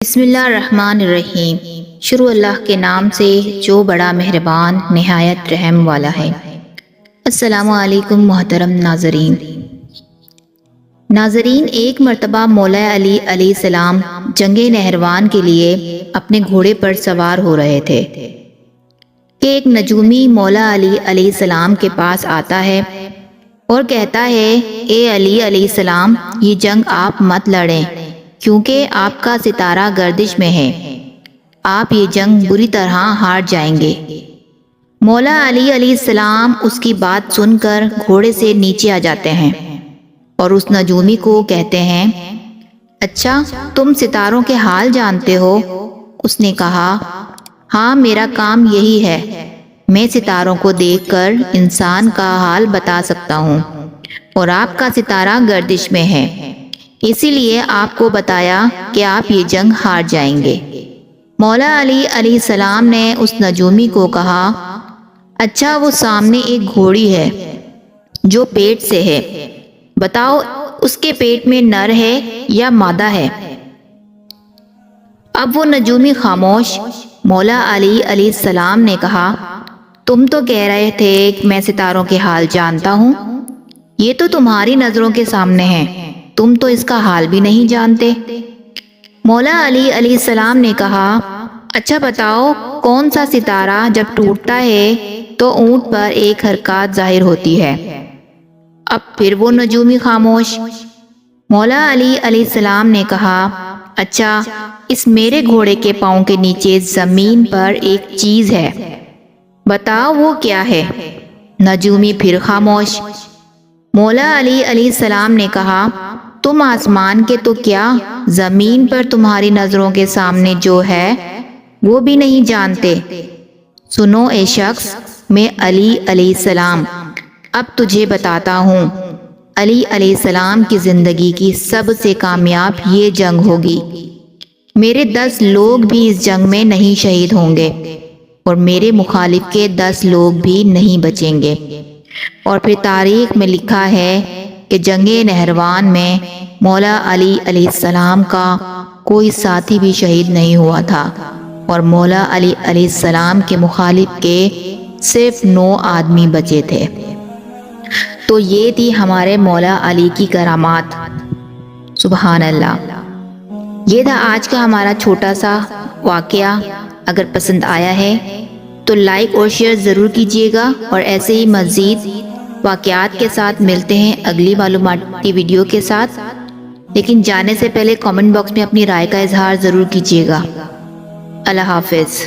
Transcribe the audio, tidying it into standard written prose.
بسم اللہ الرحمن الرحیم۔ شروع اللہ کے نام سے جو بڑا مہربان نہایت رحم والا ہے۔ السلام علیکم محترم ناظرین، ایک مرتبہ مولا علی علیہ السلام جنگ نہروان کے لیے اپنے گھوڑے پر سوار ہو رہے تھے کہ ایک نجومی مولا علی علیہ السلام کے پاس آتا ہے اور کہتا ہے، اے علی علیہ السلام، یہ جنگ آپ مت لڑیں کیونکہ آپ کا ستارہ گردش میں ہے، آپ یہ جنگ بری طرح ہار جائیں گے۔ مولا علی علیہ السلام اس کی بات سن کر گھوڑے سے نیچے آ جاتے ہیں اور اس نجومی کو کہتے ہیں، اچھا تم ستاروں کے حال جانتے ہو؟ اس نے کہا، ہاں میرا کام یہی ہے، میں ستاروں کو دیکھ کر انسان کا حال بتا سکتا ہوں اور آپ کا ستارہ گردش میں ہے، اسی لیے آپ کو بتایا کہ آپ یہ جنگ ہار جائیں گے۔ مولا علی علیہ السلام نے اس نجومی کو کہا، اچھا وہ سامنے ایک گھوڑی ہے جو پیٹ سے ہے، بتاؤ اس کے پیٹ میں نر ہے یا مادہ ہے؟ اب وہ نجومی خاموش۔ مولا علی علیہ السلام نے کہا، تم تو کہہ رہے تھے کہ میں ستاروں کے حال جانتا ہوں، یہ تو تمہاری نظروں کے سامنے ہے، تم تو اس کا حال بھی نہیں جانتے۔ مولا علی علیہ السلام نے کہا، اچھا بتاؤ کون سا ستارہ جب ٹوٹتا ہے تو اونٹ پر ایک حرکات ظاہر ہوتی ہے؟ اب پھر وہ نجومی خاموش۔ مولا علی علیہ السلام نے کہا، اچھا اس میرے گھوڑے کے پاؤں کے نیچے زمین پر ایک چیز ہے، بتاؤ وہ کیا ہے؟ نجومی پھر خاموش۔ مولا علی علیہ السلام نے کہا، تم آسمان کے تو کیا، زمین پر تمہاری نظروں کے سامنے جو ہے وہ بھی نہیں جانتے۔ سنو اے شخص، میں علی علیہ السلام اب تجھے بتاتا ہوں، علی علیہ السلام کی زندگی کی سب سے کامیاب یہ جنگ ہوگی، میرے 10 لوگ بھی اس جنگ میں نہیں شہید ہوں گے اور میرے مخالف کے 10 لوگ بھی نہیں بچیں گے۔ اور پھر تاریخ میں لکھا ہے کہ جنگ نہروان میں مولا علی علیہ السلام کا کوئی ساتھی بھی شہید نہیں ہوا تھا اور مولا علی علیہ السلام کے مخالف کے صرف 9 آدمی بچے تھے۔ تو یہ تھی ہمارے مولا علی کی کرامات۔ سبحان اللہ۔ یہ تھا آج کا ہمارا چھوٹا سا واقعہ۔ اگر پسند آیا ہے تو لائک اور شیئر ضرور کیجیے گا، اور ایسے ہی مزید واقعات کے ساتھ ملتے ہیں اگلی معلوماتی ویڈیو کے ساتھ، لیکن جانے سے پہلے کامنٹ باکس میں اپنی رائے کا اظہار ضرور کیجیے گا۔ اللہ حافظ۔